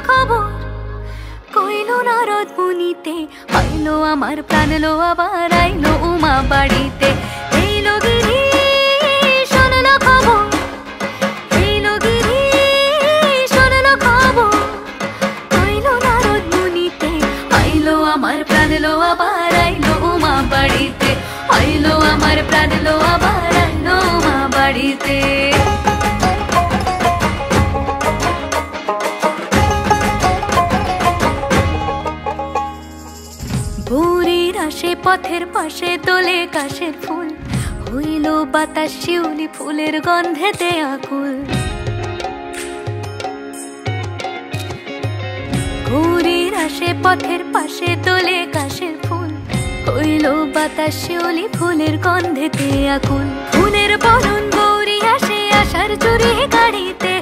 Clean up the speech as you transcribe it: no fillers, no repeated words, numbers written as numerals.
খবর কইলো নারদ মুনিতে, আইলো আমার প্রাণ লো আবার আইলো উমা বাড়িতে। এইলো গিরি শুনলো খবর, এইলো গিরি শুনলো খবর কইলো নারদ মুনিতে, আইলো আমার প্রাণ লো আবার আইলো উমা বাড়িতে, আইলো আমার প্রাণ লো আবার আইলো উমা বাড়িতে। ভোরের আসে পথের পাশে তোলে কাশের ফুল, হইল বাতাস শিউলি ফুলের গন্ধেতে আকুল। ভোরের আসে পথের পাশে তোলে কাশের ফুল, হইল বাতাস শিউলি ফুলের গন্ধেতে আকুল। ফুলের বরণ গৌরী আসে আশার চুরি গাড়িতে,